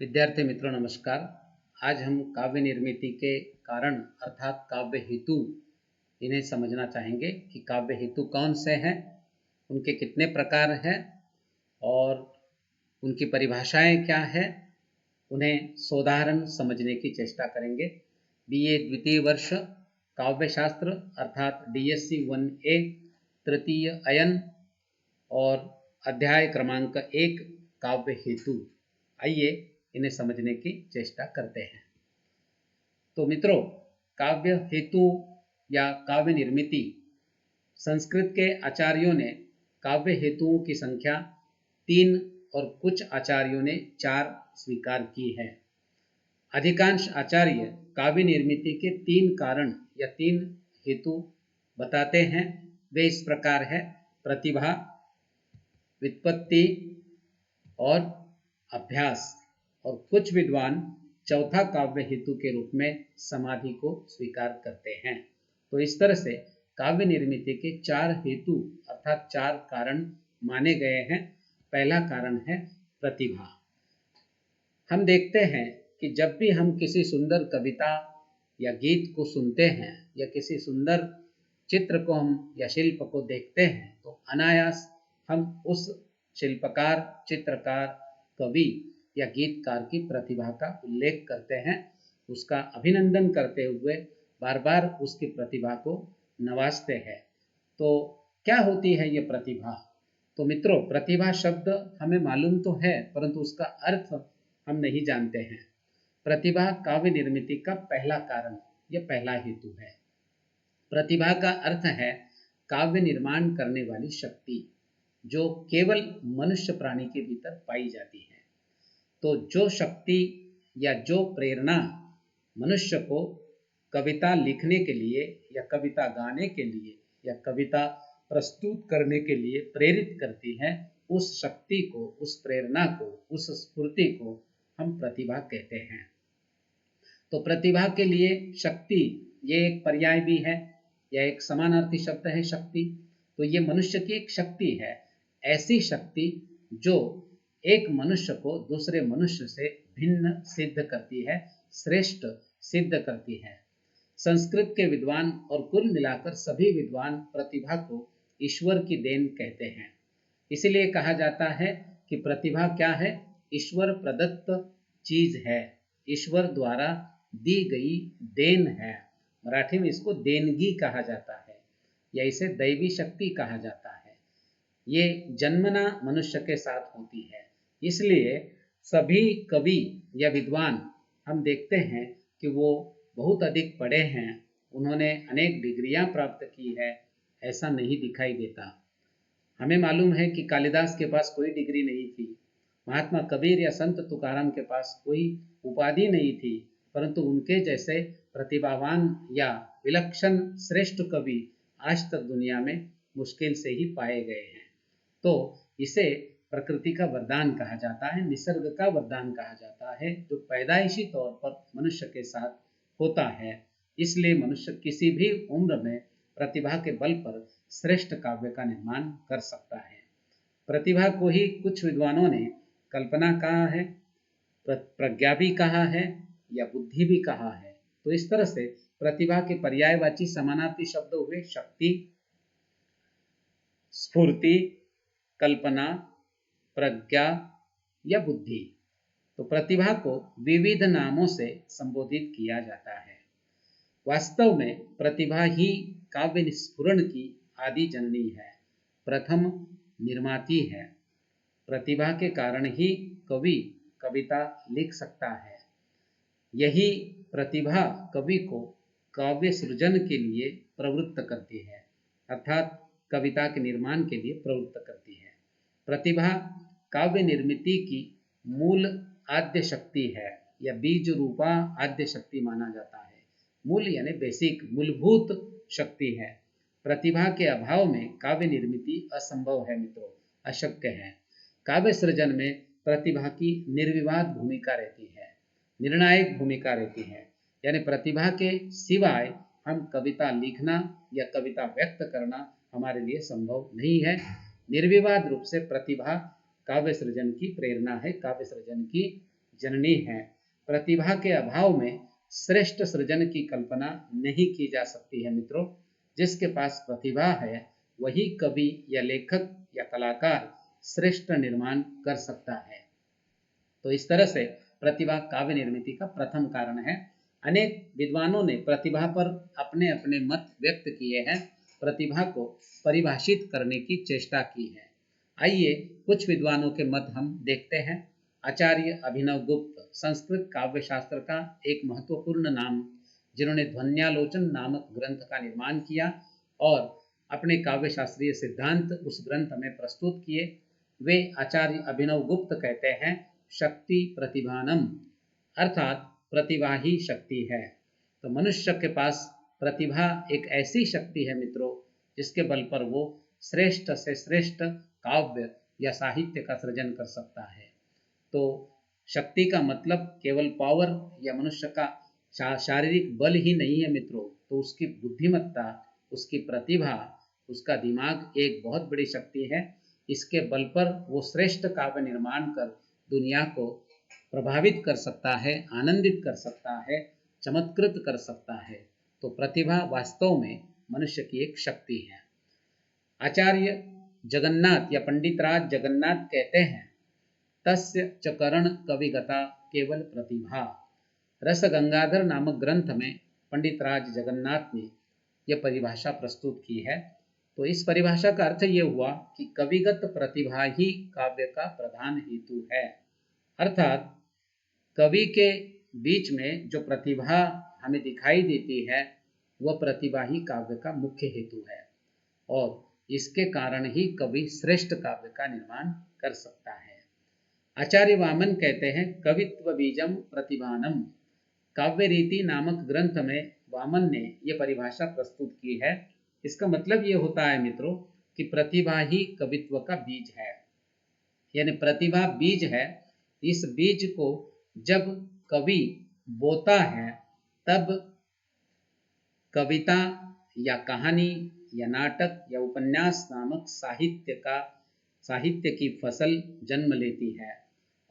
विद्यार्थी मित्रों नमस्कार। आज हम काव्य निर्मिति के कारण अर्थात काव्य हेतु इन्हें समझना चाहेंगे कि काव्य हेतु कौन से हैं, उनके कितने प्रकार हैं और उनकी परिभाषाएं क्या हैं, उन्हें सोदाहरण समझने की चेष्टा करेंगे। बीए द्वितीय वर्ष काव्य शास्त्र अर्थात DSC 1A तृतीय अयन और अध्याय क्रमांक 1 काव्य हेतु। आइए इन्हें समझने की चेष्टा करते हैं। तो मित्रों, काव्य हेतु या काव्य निर्मिति, संस्कृत के आचार्यों ने काव्य हेतुओं की संख्या 3 और कुछ आचार्यों ने 4 स्वीकार की है। अधिकांश आचार्य काव्य निर्मिति के 3 कारण या 3 हेतु बताते हैं। वे इस प्रकार है: प्रतिभा, व्युत्पत्ति और अभ्यास। और कुछ विद्वान चौथा काव्य हेतु के रूप में समाधि को स्वीकार करते हैं। तो इस तरह से काव्य निर्मिति के 4 हेतु अर्थात 4 कारण माने गए हैं। पहला कारण है प्रतिभा। हम देखते हैं कि जब भी हम किसी सुंदर कविता या गीत को सुनते हैं या किसी सुंदर चित्र को हम या शिल्प को देखते हैं तो अनायास हम उस शिल्पकार, चित्रकार, कवि या गीतकार की प्रतिभा का उल्लेख करते हैं, उसका अभिनंदन करते हुए बार बार उसकी प्रतिभा को नवाजते हैं। तो क्या होती है ये प्रतिभा? तो मित्रों, प्रतिभा शब्द हमें मालूम तो है परंतु उसका अर्थ हम नहीं जानते हैं। प्रतिभा काव्य निर्मिति का पहला कारण या पहला हेतु है। प्रतिभा का अर्थ है काव्य निर्माण करने वाली शक्ति, जो केवल मनुष्य प्राणी के भीतर पाई जाती है। तो जो शक्ति या जो प्रेरणा मनुष्य को कविता लिखने के लिए या कविता गाने के लिए या कविता प्रस्तुत करने के लिए प्रेरित करती है, उस शक्ति को, उस प्रेरणा को, उस स्फूर्ति को हम प्रतिभा कहते हैं। तो प्रतिभा के लिए शक्ति ये एक पर्याय भी है या एक समानार्थी शब्द है शक्ति। तो ये मनुष्य की एक शक्ति है, ऐसी शक्ति जो एक मनुष्य को दूसरे मनुष्य से भिन्न सिद्ध करती है, श्रेष्ठ सिद्ध करती है। संस्कृत के विद्वान और कुल मिलाकर सभी विद्वान प्रतिभा को ईश्वर की देन कहते हैं। इसलिए कहा जाता है कि प्रतिभा क्या है? ईश्वर प्रदत्त चीज है, ईश्वर द्वारा दी गई देन है। मराठी में इसको देनगी कहा जाता है या इसे दैवी शक्ति कहा जाता है। ये जन्मना मनुष्य के साथ होती है। इसलिए सभी कवि या विद्वान हम देखते हैं कि वो बहुत अधिक पढ़े हैं, उन्होंने अनेक डिग्रियां प्राप्त की है, ऐसा नहीं दिखाई देता। हमें मालूम है कि कालिदास के पास कोई डिग्री नहीं थी, महात्मा कबीर या संत तुकाराम के पास कोई उपाधि नहीं थी, परंतु उनके जैसे प्रतिभावान या विलक्षण श्रेष्ठ कवि आज तक दुनिया में मुश्किल से ही पाए गए हैं। तो इसे प्रकृति का वरदान कहा जाता है, निसर्ग का वरदान कहा जाता है, जो पैदाइशी तौर पर मनुष्य के साथ होता है। इसलिए मनुष्य किसी भी उम्र में प्रतिभा के बल पर श्रेष्ठ काव्य का निर्माण कर सकता है। प्रतिभा को ही कुछ विद्वानों ने कल्पना कहा है, प्रज्ञा भी कहा है या बुद्धि भी कहा है। तो इस तरह से प्रतिभा के पर्यायवाची समानार्थी शब्द हुए शक्ति, स्फूर्ति, कल्पना, प्रज्ञा या बुद्धि। तो प्रतिभा को विविध नामों से संबोधित किया जाता है। वास्तव में प्रतिभा ही काव्य निस्फुरण की आदि जननी है, प्रथम निर्माती है। प्रतिभा के कारण ही कवि कविता लिख सकता है। यही प्रतिभा कवि को काव्य सृजन के लिए प्रवृत्त करती है, अर्थात कविता के निर्माण के लिए प्रवृत्त करती है। प्रतिभा काव्य निर्मिति की मूल आद्य शक्ति है या बीज रूपा आद्य शक्ति माना जाता है। मूल यानी बेसिक, मूलभूत शक्ति है। प्रतिभा के अभाव में काव्य निर्मिति असंभव है मित्रों, अशक्य है। काव्य सृजन में प्रतिभा की निर्विवाद भूमिका रहती है, निर्णायक भूमिका रहती है। यानी प्रतिभा के सिवाय हम कविता लिखना या कविता व्यक्त करना हमारे लिए संभव नहीं है। निर्विवाद रूप से प्रतिभा काव्य सृजन की प्रेरणा है, काव्य सृजन की जननी है। प्रतिभा के अभाव में श्रेष्ठ सृजन की कल्पना नहीं की जा सकती है मित्रों। जिसके पास प्रतिभा है वही कवि या लेखक या कलाकार श्रेष्ठ निर्माण कर सकता है। तो इस तरह से प्रतिभा काव्य निर्मिति का प्रथम कारण है। अनेक विद्वानों ने प्रतिभा पर अपने अपने मत व्यक्त किए हैं, प्रतिभा को परिभाषित करने की चेष्टा की है। आइए कुछ विद्वानों के मत हम देखते हैं। आचार्य अभिनव गुप्त संस्कृत काव्य शास्त्र का एक महत्वपूर्ण नाम, जिन्होंने ध्वन्यालोचन नामक ग्रंथ का निर्माण किया और अपने काव्य शास्त्रीय सिद्धांत उस ग्रंथ में प्रस्तुत किए। वे आचार्य अभिनव गुप्त कहते हैं, शक्ति प्रतिभानम, अर्थात प्रतिभा ही शक्ति है। तो मनुष्य के पास प्रतिभा एक ऐसी शक्ति है मित्रों, जिसके बल पर वो श्रेष्ठ से श्रेष्ठ काव्य या साहित्य का सृजन कर सकता है। तो शक्ति का मतलब केवल पावर या मनुष्य का शारीरिक बल ही नहीं है मित्रों, तो उसकी बुद्धिमत्ता, उसकी प्रतिभा, उसका दिमाग एक बहुत बड़ी शक्ति है। इसके बल पर वो श्रेष्ठ काव्य निर्माण कर दुनिया को प्रभावित कर सकता है, आनंदित कर सकता है, चमत्कृत कर सकता है। तो प्रतिभा वास्तव में मनुष्य की एक शक्ति है। आचार्य जगन्नाथ या पंडित राज जगन्नाथ कहते हैं, तस्य च करण कविगता केवल प्रतिभा। रस गंगाधर नामक ग्रंथ में पंडित राज जगन्नाथ ने यह परिभाषा प्रस्तुत की है। तो इस परिभाषा का अर्थ यह हुआ कि कविगत प्रतिभा ही काव्य का प्रधान हेतु है। अर्थात कवि के बीच में जो प्रतिभा हमें दिखाई देती है, वह प्रतिभा ही काव्य का मुख्य हेतु है और इसके कारण ही कवि श्रेष्ठ काव्य का निर्माण कर सकता है। आचार्य वामन कहते हैं, कवित्व बीजम प्रतिभानम। काव्य रीति नामक ग्रंथ में वामन ने यह परिभाषा प्रस्तुत की है। इसका मतलब ये होता है मित्रों कि प्रतिभा ही कवित्व का बीज है, यानी प्रतिभा बीज है। इस बीज को जब कवि बोता है, तब कविता या कहानी या नाटक या उपन्यास नामक साहित्य की फसल जन्म लेती है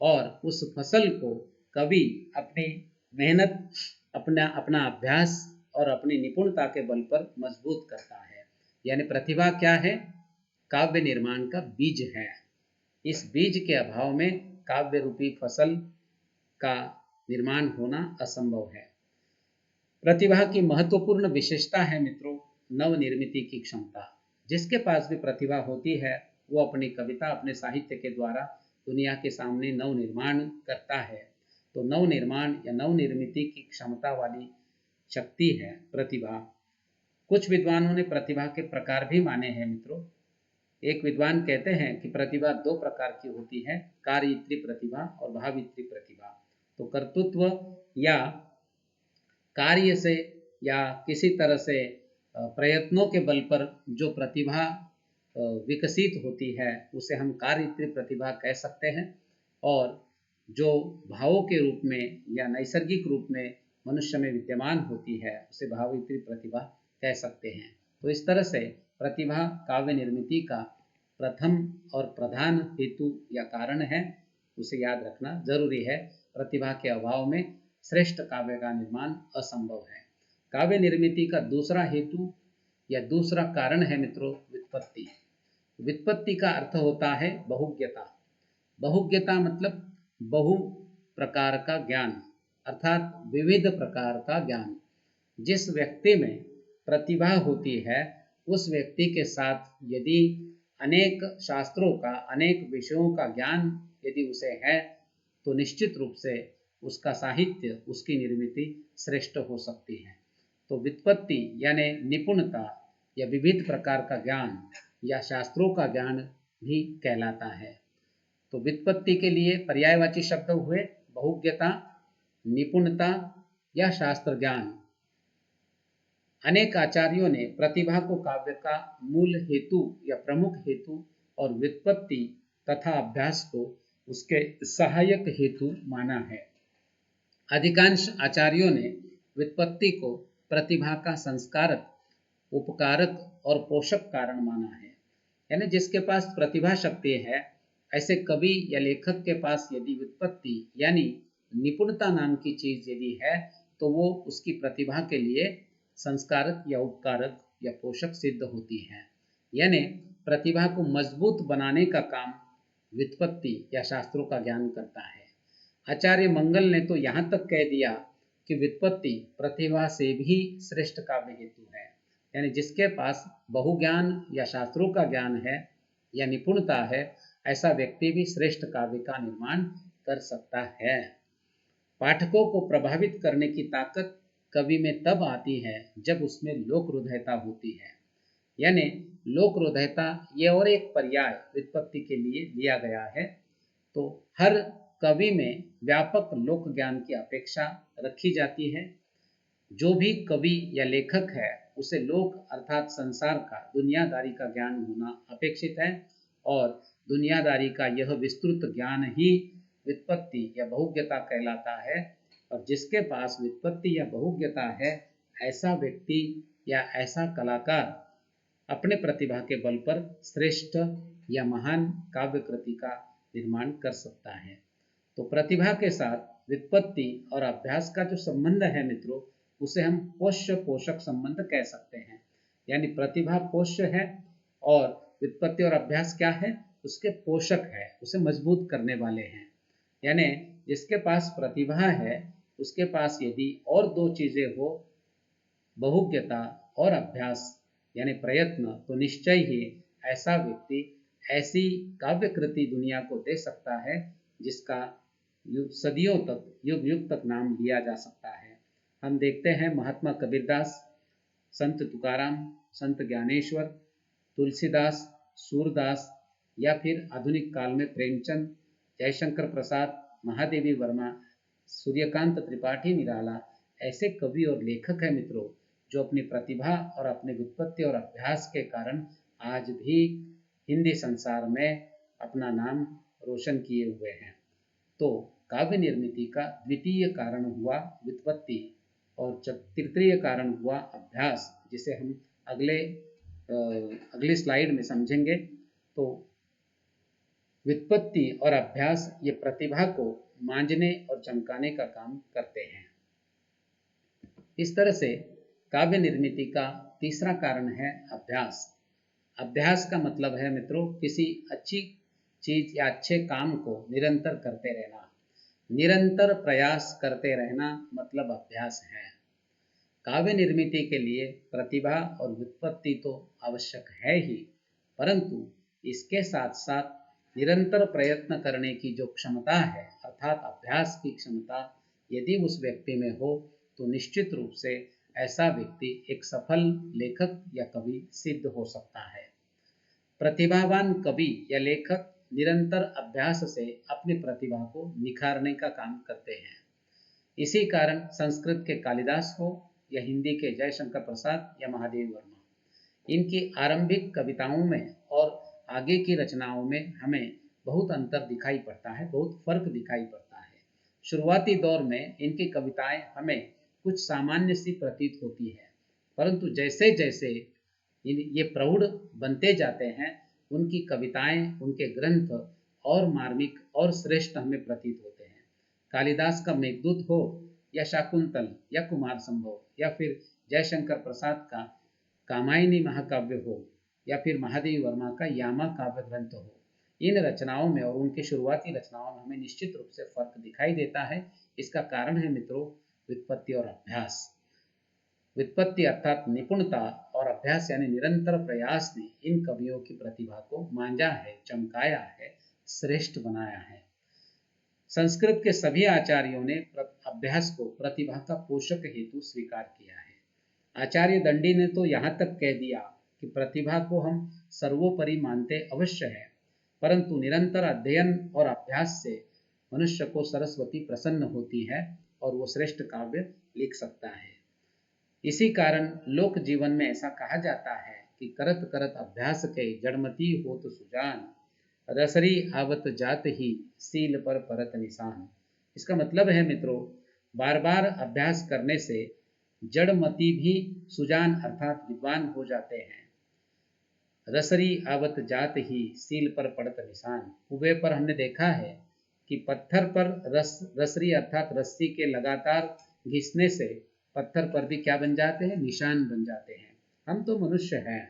और उस फसल को कवि अपनी मेहनत, अपना अभ्यास और अपनी निपुणता के बल पर मजबूत करता है। यानी प्रतिभा क्या है? काव्य निर्माण का बीज है। इस बीज के अभाव में काव्य रूपी फसल का निर्माण होना असंभव है। प्रतिभा की महत्वपूर्ण विशेषता है मित्रों नवनिर्मिति की क्षमता। जिसके पास भी प्रतिभा होती है वो अपनी कविता, अपने साहित्य के द्वारा दुनिया के सामने नव निर्माण करता है। तो नव निर्माण या नवनिर्मिति की क्षमता वाली शक्ति है प्रतिभा। कुछ विद्वानों ने प्रतिभा के प्रकार भी माने हैं मित्रों। एक विद्वान कहते हैं कि प्रतिभा दो प्रकार की होती है, कार्यित्री प्रतिभा और भावित्री प्रतिभा। तो कर्तृत्व या कार्य से या किसी तरह से प्रयत्नों के बल पर जो प्रतिभा विकसित होती है उसे हम कार्यित्री प्रतिभा कह सकते हैं, और जो भावों के रूप में या नैसर्गिक रूप में मनुष्य में विद्यमान होती है उसे भावित्री प्रतिभा कह सकते हैं। तो इस तरह से प्रतिभा काव्य निर्मिति का प्रथम और प्रधान हेतु या कारण है, उसे याद रखना जरूरी है। प्रतिभा के अभाव में श्रेष्ठ काव्य का निर्माण असंभव है। काव्य निर्मिति का दूसरा हेतु या दूसरा कारण है मित्रों व्युत्पत्ति। व्युत्पत्ति का अर्थ होता है बहुज्ञता। बहुज्ञता मतलब बहु प्रकार का ज्ञान, अर्थात विविध प्रकार का ज्ञान। जिस व्यक्ति में प्रतिभा होती है उस व्यक्ति के साथ यदि अनेक शास्त्रों का, अनेक विषयों का ज्ञान यदि उसे है तो निश्चित रूप से उसका साहित्य, उसकी निर्मिति श्रेष्ठ हो सकती है। तो व्युत्पत्ति यानी निपुणता या विविध प्रकार का ज्ञान या शास्त्रों का ज्ञान भी कहलाता है। तो व्युत्पत्ति के लिए पर्यायवाची शब्द हुए बहुज्ञता, निपुणता या शास्त्र ज्ञान। अनेक आचार्यों ने प्रतिभा को काव्य का मूल हेतु या प्रमुख हेतु और व्युत्पत्ति तथा अभ्यास को उसके सहायक हेतु माना है। अधिकांश आचार्यों ने व्युत्पत्ति को प्रतिभा का संस्कारक, उपकारक और पोषक कारण माना है। यानी जिसके पास प्रतिभा शक्ति है, ऐसे कवि या लेखक के पास यदि व्युत्पत्ति यानी निपुणता नाम की चीज यदि है तो वो उसकी प्रतिभा के लिए संस्कारक या उपकारक या पोषक सिद्ध होती है। यानी प्रतिभा को मजबूत बनाने का काम व्युत्पत्ति या शास्त्रों का ज्ञान करता है। आचार्य मंगल ने तो यहाँ तक कह दिया कि व्युत्पत्ति प्रतिभा से भी श्रेष्ठ काव्य हेतु है। यानी जिसके पास बहुज्ञान या शास्त्रों का ज्ञान है या निपुणता है, ऐसा व्यक्ति भी श्रेष्ठ काव्य का निर्माण कर सकता है। पाठकों को प्रभावित करने की ताकत कवि में तब आती है जब उसमें लोक हृदयता होती है। यानी लोक हृदयता ये और एक पर्याय व्युत्पत्ति के लिए लिया गया है। तो हर कवि में व्यापक लोक ज्ञान की अपेक्षा रखी जाती है। जो भी कवि या लेखक है उसे लोक अर्थात संसार का, दुनियादारी का ज्ञान होना अपेक्षित है और दुनियादारी का यह विस्तृत ज्ञान ही व्युत्पत्ति या बहुज्ञता कहलाता है। और जिसके पास व्युत्पत्ति या बहुज्ञता है, ऐसा व्यक्ति या ऐसा कलाकार अपने प्रतिभा के बल पर श्रेष्ठ या महान काव्य कृति का निर्माण कर सकता है। तो प्रतिभा के साथ व्युत्पत्ति और अभ्यास का जो संबंध है मित्रों, उसे हम पोष्य पोषक संबंध कह सकते हैं। यानी प्रतिभा पोष्य है और व्युत्पत्ति और अभ्यास क्या है, उसके पोषक है, उसे मजबूत करने वाले हैं। यानी जिसके पास प्रतिभा है उसके पास यदि और दो चीजें हो, बहुज्ञता और अभ्यास यानी प्रयत्न, तो निश्चय ही ऐसा व्यक्ति ऐसी काव्य कृति दुनिया को दे सकता है जिसका सदियों तक, युग युग तक नाम लिया जा सकता है। हम देखते हैं महात्मा कबीरदास, संत तुकाराम, संत ज्ञानेश्वर, तुलसीदास, सूरदास या फिर आधुनिक काल में प्रेमचंद, जयशंकर प्रसाद, महादेवी वर्मा, सूर्यकांत त्रिपाठी निराला, ऐसे कवि और लेखक हैं मित्रों जो अपनी प्रतिभा और अपने व्युत्पत्ति और अभ्यास के कारण आज भी हिंदी संसार में अपना नाम रोशन किए हुए हैं। तो काव्य निर्मिति का द्वितीय कारण हुआ व्युत्पत्ति और तृतीय कारण हुआ अभ्यास, जिसे हम अगली स्लाइड में समझेंगे। तो व्युत्पत्ति और अभ्यास ये प्रतिभा को मांझने और चमकाने का काम करते हैं। इस तरह से काव्य निर्मिति का तीसरा कारण है अभ्यास। अभ्यास का मतलब है मित्रों किसी अच्छी चीज या अच्छे काम को निरंतर करते रहना। निरंतर प्रयास करते रहना मतलब अभ्यास है। काव्य निर्मिति के लिए प्रतिभा और व्युत्पत्ति तो आवश्यक है ही, परंतु इसके साथ साथ निरंतर प्रयत्न करने की जो क्षमता है अर्थात अभ्यास की क्षमता यदि उस व्यक्ति में हो तो निश्चित रूप से ऐसा व्यक्ति एक सफल लेखक या कवि सिद्ध हो सकता है। प्रतिभावान कवि या लेखक निरंतर अभ्यास से अपनी प्रतिभा को निखारने का काम करते हैं। इसी कारण संस्कृत के कालिदास हो या हिंदी के जयशंकर प्रसाद या महादेवी वर्मा, इनकी आरंभिक कविताओं में और आगे की रचनाओं में हमें बहुत अंतर दिखाई पड़ता है, बहुत फर्क दिखाई पड़ता है। शुरुआती दौर में इनकी कविताएं हमें कुछ सामान्य सी प्रतीत होती है, परंतु जैसे जैसे ये प्रौढ़ बनते जाते हैं उनकी कविताएं, उनके ग्रंथ और मार्मिक और श्रेष्ठ हमें प्रतीत होते हैं। कालिदास का मेघदूत हो या शाकुंतल या कुमार संभव या फिर जयशंकर प्रसाद का कामायनी महाकाव्य हो या फिर महादेवी वर्मा का यामा काव्य ग्रंथ हो, इन रचनाओं में और उनकी शुरुआती रचनाओं में हमें निश्चित रूप से फर्क दिखाई देता है। इसका कारण है मित्रों व्युत्पत्ति और अभ्यास। व्युत्पत्ति अर्थात निपुणता और अभ्यास यानी निरंतर प्रयास ने इन कवियों की प्रतिभा को मांझा है, चमकाया है, श्रेष्ठ बनाया है। संस्कृत के सभी आचार्यों ने अभ्यास को प्रतिभा का पोषक हेतु स्वीकार किया है। आचार्य दंडी ने तो यहाँ तक कह दिया कि प्रतिभा को हम सर्वोपरि मानते अवश्य है, परंतु निरंतर अध्ययन और अभ्यास से मनुष्य को सरस्वती प्रसन्न होती है और वो श्रेष्ठ काव्य लिख सकता है। इसी कारण लोक जीवन में ऐसा कहा जाता है कि करत करत अभ्यास के जड़मती होत सुजान, रसरी आवत जात ही सील पर परत निशान। इसका मतलब है मित्रों बार बार अभ्यास करने से जड़मती भी सुजान अर्थात विद्वान हो जाते हैं। रसरी आवत जात ही सील पर पड़त निशान, कुएं पर हमने देखा है कि पत्थर पर रसरी अर्थात रस्सी के लगातार घिसने से पत्थर पर भी क्या बन जाते हैं, निशान बन जाते हैं। हम तो मनुष्य हैं,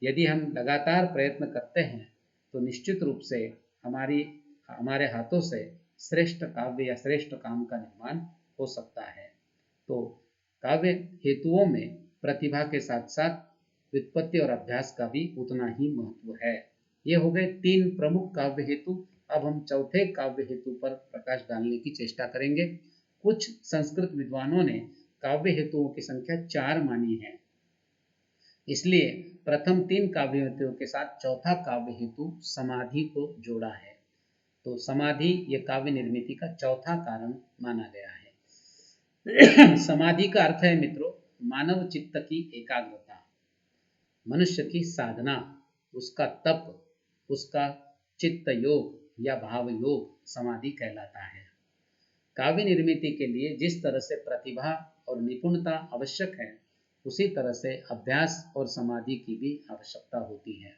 यदि हम लगातार प्रयत्न करते हैं तो निश्चित रूप से हमारे हाथों से श्रेष्ठ काव्य या श्रेष्ठ काम का निर्माण हो सकता है। तो काव्य हेतुओं में प्रतिभा के साथ साथ व्युत्पत्ति और अभ्यास का भी उतना ही महत्व है। ये हो गए 3 प्रमुख काव्य हेतु। अब हम चौथे काव्य हेतु पर प्रकाश डालने की चेष्टा करेंगे। कुछ संस्कृत विद्वानों ने काव्य हेतुओं की संख्या 4 मानी है, इसलिए प्रथम 3 काव्य हेतुओं के साथ चौथा काव्य हेतु समाधि को जोड़ा है। तो समाधि ये काव्य निर्मिति का चौथा कारण माना गया है। समाधि का अर्थ है मित्रों मानव चित्त की एकाग्रता, मनुष्य की साधना, उसका तप, उसका चित्त योग या भाव योग समाधि कहलाता है। काव्य निर्मिति के लिए जिस तरह से प्रतिभा और निपुणता आवश्यक है, उसी तरह से अभ्यास और समाधि की भी आवश्यकता होती है,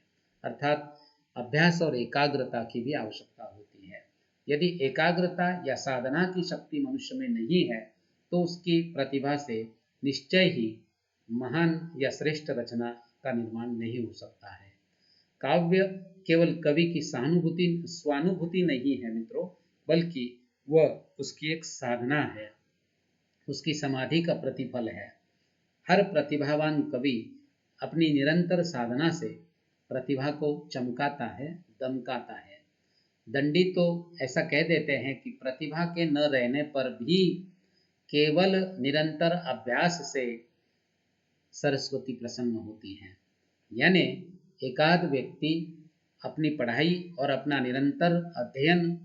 अर्थात अभ्यास और एकाग्रता की भी आवश्यकता होती है। यदि एकाग्रता या साधना की शक्ति मनुष्य में नहीं है तो उसकी प्रतिभा से निश्चय ही महान या श्रेष्ठ रचना का निर्माण नहीं हो सकता है। काव्य केवल कवि की स्वानुभूति नहीं है मित्रों, बल्कि वह उसकी एक साधना है, उसकी समाधि का प्रतिफल है। हर प्रतिभावान कवि अपनी निरंतर साधना से प्रतिभा को चमकाता है, दमकाता है। दंडी तो ऐसा कह देते हैं कि प्रतिभा के न रहने पर भी केवल निरंतर अभ्यास से सरस्वती प्रसन्न होती हैं। यानी एकाध व्यक्ति अपनी पढ़ाई और अपना निरंतर अध्ययन,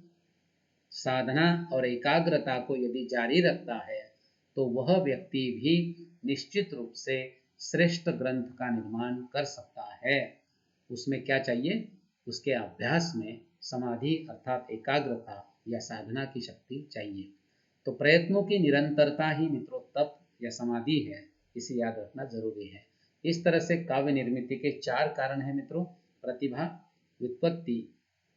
साधना और एकाग्रता को यदि जारी रखता है तो वह व्यक्ति भी निश्चित रूप से श्रेष्ठ ग्रंथ का निर्माण कर सकता है। उसमें क्या चाहिए, उसके अभ्यास में समाधि अर्थात एकाग्रता या साधना की शक्ति चाहिए। तो प्रयत्नों की निरंतरता ही मित्रों तप या समाधि है, इसे याद रखना जरूरी है। इस तरह से काव्य निर्मिति के 4 कारण हैं मित्रों, प्रतिभा, व्युत्पत्ति,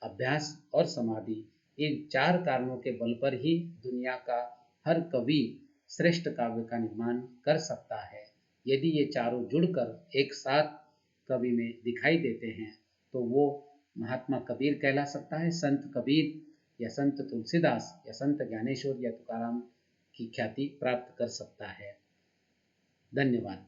अभ्यास और समाधि। इन 4 कारणों के बल पर ही दुनिया का हर कवि श्रेष्ठ काव्य का निर्माण कर सकता है। यदि ये चारों जुड़कर एक साथ कवि में दिखाई देते हैं तो वो महात्मा कबीर कहला सकता है, संत कबीर या संत तुलसीदास या संत ज्ञानेश्वर या तुकाराम की ख्याति प्राप्त कर सकता है। धन्यवाद।